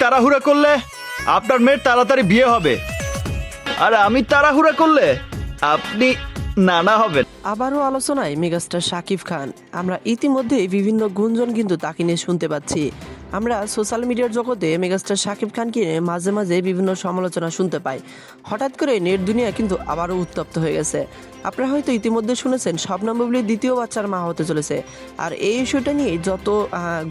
তাড়াহুড়া করলে আপনার মেয়ের তাড়াতাড়ি বিয়ে হবে, আর আমি তাড়াহুড়া করলে আপনি নানা হবেন। আবারও আলোচনায় মেগাস্টার শাকিব খান। আমরা ইতিমধ্যে বিভিন্ন গুঞ্জন কিন্তু তাকে নিয়ে শুনতে পাচ্ছি। আমরা সোশ্যাল মিডিয়ার জগতে মেগাস্টার শাকিব খানকে মাঝে মাঝে বিভিন্ন সমালোচনা শুনতে পাই। হঠাৎ করে নেট দুনিয়া কিন্তু আবারও উত্তপ্ত হয়ে গেছে। আপনারা হয়তো ইতিমধ্যে শুনেছেন শবনম বুবলী দ্বিতীয় বাচ্চার মা হতে চলেছে। আর এই ইস্যুটা নিয়ে যত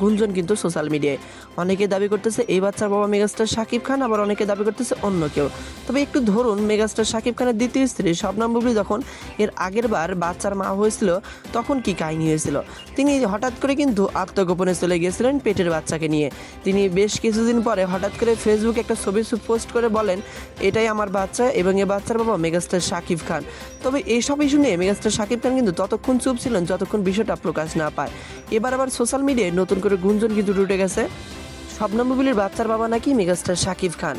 গুঞ্জন কিন্তু সোশ্যাল মিডিয়ায় অনেকে দাবি করতেছে এই বাচ্চার বাবা মেগাস্টার শাকিব খান, আবার অনেকে দাবি করতেছে অন্য কেউ। তবে একটু ধরুন, মেগাস্টার শাকিব খানের দ্বিতীয় স্ত্রী শবনম বুবলী যখন এর আগের বার বাচ্চার মা হয়েছিল তখন কি কাহিনী হয়েছিল। তিনি হঠাৎ করে কিন্তু আত্মগোপনে চলে গিয়েছিলেন পেটের বাচ্চাকে নিয়ে। তিনি বেশ কিছুদিন পরে হঠাৎ করে ফেসবুকে একটা ছবি পোস্ট করে বলেন এটাই আমার বাচ্চা এবং এ বাচ্চার বাবা মেগাস্টার শাকিব খান। তবে এইসব ইস্যু নিয়ে মেগাস্টার শাকিব খান কিন্তু ততক্ষণ চুপ ছিলেন যতক্ষণ বিষয়টা প্রকাশ না পায়। এবার আবার সোশ্যাল মিডিয়ায় নতুন করে গুঞ্জন কিন্তু উঠে গেছে শবনম বুবলীর বাচ্চার বাবা নাকি মেগাস্টার শাকিব খান।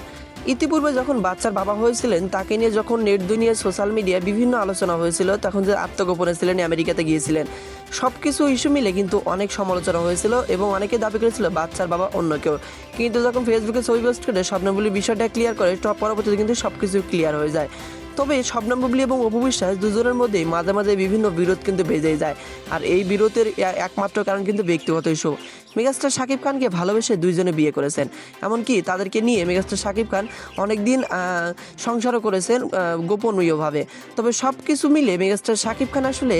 ইতিপূর্বে যখন বাচ্চার বাবা হয়েছিলেন তাকে নিয়ে যখন নেট দুনিয়ায় সোশ্যাল মিডিয়ায় বিভিন্ন আলোচনা হয়েছিল, তখন যে আত্মগোপনে ছিলেন, আমেরিকাতে গিয়েছিলেন, সব কিছু ইস্যু মিলে কিন্তু অনেক সমালোচনা হয়েছিল এবং অনেকে দাবি করেছিল বাচ্চার বাবা অন্য কেউ। কিন্তু যখন ফেসবুকে ছবি পোস্ট করে শবনম বুবলী বিষয়টা ক্লিয়ার করে, পরবর্তীতে কিন্তু সব কিছু ক্লিয়ার হয়ে যায়। তবে শবনম বুবলী এবং অপু বিশ্বাস দুজনের মধ্যেই মাঝে মাঝে বিভিন্ন বিরোধ কিন্তু বেজেই যায়। আর এই বিরোধের একমাত্র কারণ কিন্তু ব্যক্তিগত ইস্যু। মেগাস্টার শাকিব খানকে ভালোবেসে দুইজনে বিয়ে করেছেন, এমনকি তাদেরকে নিয়ে মেগাস্টার শাকিব খান অনেকদিন সংসারও করেছেন গোপনীয়ভাবে। তবে সব কিছু মিলে মেগাস্টার শাকিব খান আসলে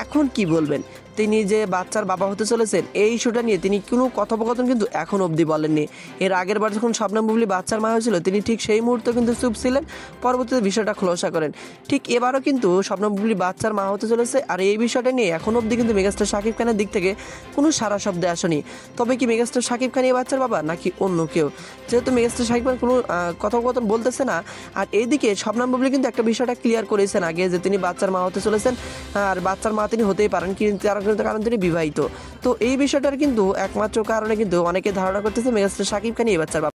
এখন কি বলবেন। তিনি যে বাচ্চার বাবা হতে চলেছেন এই ইস্যুটা নিয়ে তিনি কোনো কথোপকথন কিন্তু এখন অবধি বলেননি। এর আগের বার যখন শবনম বুবলী বাচ্চার মা হয়েছিল তিনি ঠিক সেই মুহূর্তে কিন্তু চুপ ছিলেন, পরবর্তীতে বিষয়টা খোলাসা করেন। ঠিক এবারও কিন্তু শবনম বুবলী বাচ্চার মা হতে চলেছে, আর এই বিষয়টা নিয়ে এখন অবধি কিন্তু মেগাস্টার শাকিব খানের দিক থেকে কোনো সারা শব্দে আসেনি। তবে কি মেগাস্টার শাকিব খান এই বাচ্চার বাবা নাকি অন্য কেউ, যেহেতু মেগাস্টার শাকিব খান কোনো কথোপকথন বলতেছে না। আর এইদিকে শবনম বুবলী কিন্তু একটা বিষয়টা ক্লিয়ার করেছেন আগে যে তিনি বাচ্চার মা হতে চলেছেন, আর বাচ্চার মা তিনি হতেই পারেন, কিন্তু কারণ তিনি বিবাহিত। তো এই বিষয়টার কিন্তু একমাত্র কারণে কিন্তু অনেকে ধারণা করতেছে মেগাস্টার শাকিব খানই এই বাচ্চার বাবা।